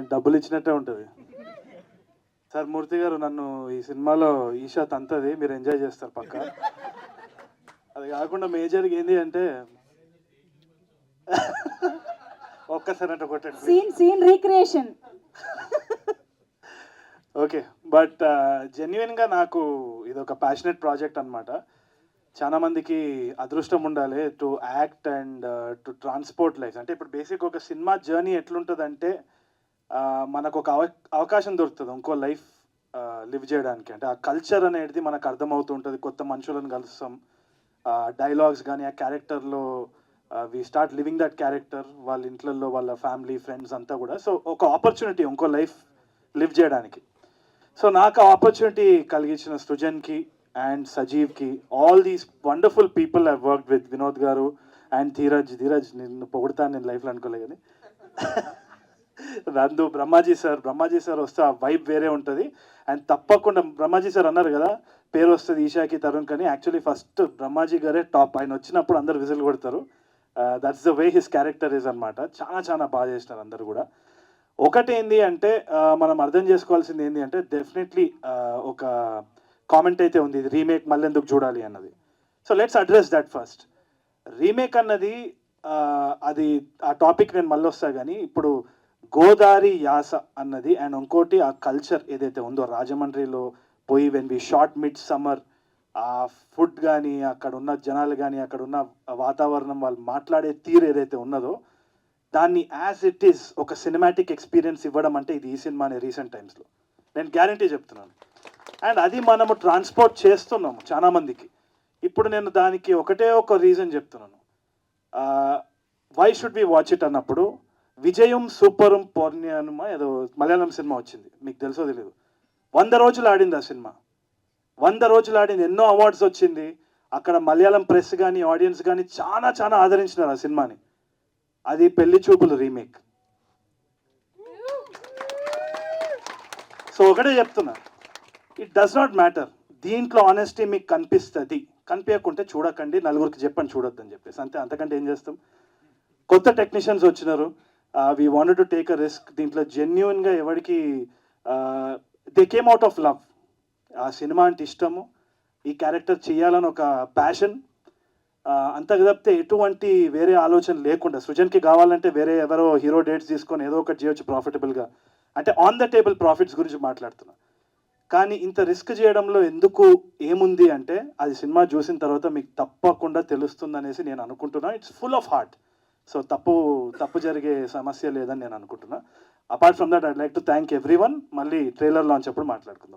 నాకు డబ్బులు ఇచ్చినట్టే ఉంటుంది. సార్ మూర్తి గారు నన్ను ఈ సినిమాలో ఈషా తంతది, మీరు ఎంజాయ్ చేస్తారు పక్క. అది కాకుండా మేజర్గా ఏంటి అంటే ఒక్కసారి అంటే కొట్టండి సీన్ రీక్రియేషన్. ఓకే, బట్ జెన్యున్గా నాకు ఇది ఒక ప్యాషనెట్ ప్రాజెక్ట్ అనమాట. చాలా మందికి అదృష్టం ఉండాలి to act and to transport life. అంటే ఇప్పుడు బేసిక్ ఒక సినిమా జర్నీ ఎట్లుంటుందంటే మనకు ఒక అవకాశం దొరుకుతుంది ఇంకో లైఫ్ లివ్ చేయడానికి. అంటే ఆ కల్చర్ అనేది మనకు అర్థమవుతూ ఉంటుంది, కొత్త మనుషులను కలుస్తాం, డైలాగ్స్ కానీ ఆ క్యారెక్టర్లో we start living that character, వాళ్ళ ఇంట్లలో వాళ్ళ ఫ్యామిలీ ఫ్రెండ్స్ అంతా కూడా. సో ఒక ఆపర్చునిటీ ఇంకో లైఫ్ లివ్ చేయడానికి. సో నాకు ఆ ఆపర్చునిటీ కలిగించిన సృజన్కి అండ్ సజీవ్కి, all these wonderful people I work with, Vinod గారు అండ్ ధీరజ్ నిన్ను పొగుడతాను నేను లైఫ్లో అనుకోలే కానీ నందు, బ్రహ్మాజీ సార్ వస్తే ఆ వైబ్ వేరే ఉంటుంది. అండ్ తప్పకుండా బ్రహ్మాజీ సార్ అన్నారు కదా పేరు వస్తుంది ఈషాకి తరుణ్ కానీ, యాక్చువల్లీ ఫస్ట్ బ్రహ్మాజీ గారే టాప్. ఆయన వచ్చినప్పుడు అందరు విజిల్ కొడతారు. That's the way his character is అనమాట. చాలా బాగా చేసినారు అందరు కూడా. ఒకటి ఏంది అంటే మనం అర్థం చేసుకోవాల్సింది ఏంటి అంటే డెఫినెట్లీ ఒక కామెంట్ అయితే ఉంది, ఇది రీమేక్ మళ్ళీ ఎందుకు చూడాలి అన్నది. So let's address that first. Remake అన్నది అది ఆ టాపిక్ నేను మళ్ళీ వస్తా కానీ, ఇప్పుడు గోదారి యాస అన్నది అండ్ ఇంకోటి ఆ కల్చర్ ఏదైతే ఉందో రాజమండ్రిలో పోయి when we shot mid summer, ఆ ఫుడ్ కానీ అక్కడ ఉన్న జనాలు కానీ అక్కడ ఉన్న వాతావరణం వాళ్ళు మాట్లాడే తీరు ఏదైతే ఉన్నదో దాన్ని యాజ్ ఇట్ ఈస్ ఒక సినిమాటిక్ ఎక్స్పీరియన్స్ ఇవ్వడం అంటే ఇది ఈ సినిమానే రీసెంట్ టైమ్స్లో, నేను గ్యారంటీ చెప్తున్నాను. అండ్ అది మనము ట్రాన్స్పోర్ట్ చేస్తున్నాము చాలా మందికి. ఇప్పుడు నేను దానికి ఒకటే ఒక రీజన్ చెప్తున్నాను, why should we watch it అన్నప్పుడు, విజయం సూపరం పౌర్ణ్యనుమ ఏదో మలయాళం సినిమా వచ్చింది, మీకు తెలుసో తెలియదు. 100 రోజులు ఆడింది ఆ సినిమా. 100 రోజులు ఆడింది, ఎన్నో అవార్డ్స్ వచ్చింది. అక్కడ మలయాళం ప్రెస్ కానీ ఆడియన్స్ కానీ చాలా ఆదరించినారు ఆ సినిమాని. అది పెళ్లి చూపులు రీమేక్. సో ఒకటే చెప్తున్నా, ఇట్ డస్ నాట్ మ్యాటర్. దీంట్లో ఆనెస్టీ మీకు కనిపిస్తుంది, కనిపించకుంటే చూడకండి, నలుగురికి చెప్పండి చూడొద్దని చెప్పేసి, అంతే. అంతకంటే ఏం చేస్తాం. కొత్త టెక్నీషియన్స్ వచ్చినారు, we wanted to take a risk. దీంట్లో జెన్యున్గా ఎవరికి they came out of love. ఆ సినిమా అంటే ఇష్టము, ఈ క్యారెక్టర్ చేయాలని ఒక ప్యాషన్, అంత తప్పితే ఎటువంటి వేరే ఆలోచన లేకుండా. సృజన్కి కావాలంటే వేరే ఎవరో హీరో డేట్స్ తీసుకొని ఏదో ఒకటి చేయొచ్చు ప్రాఫిటబుల్గా, అంటే ఆన్ ద టేబుల్ ప్రాఫిట్స్ గురించి మాట్లాడుతున్నా. కానీ ఇంత రిస్క్ చేయడంలో ఎందుకు ఏముంది అంటే అది సినిమా చూసిన తర్వాత మీకు తప్పకుండా తెలుస్తుంది అనేసి నేను అనుకుంటున్నా. It's full of heart. So తప్పు జరిగే సమస్య లేదని నేను అనుకుంటున్నా. Apart from that I'd like to thank every one. మళ్ళీ ట్రైలర్ లాంచ్ అప్పుడు మాట్లాడుకుందాం.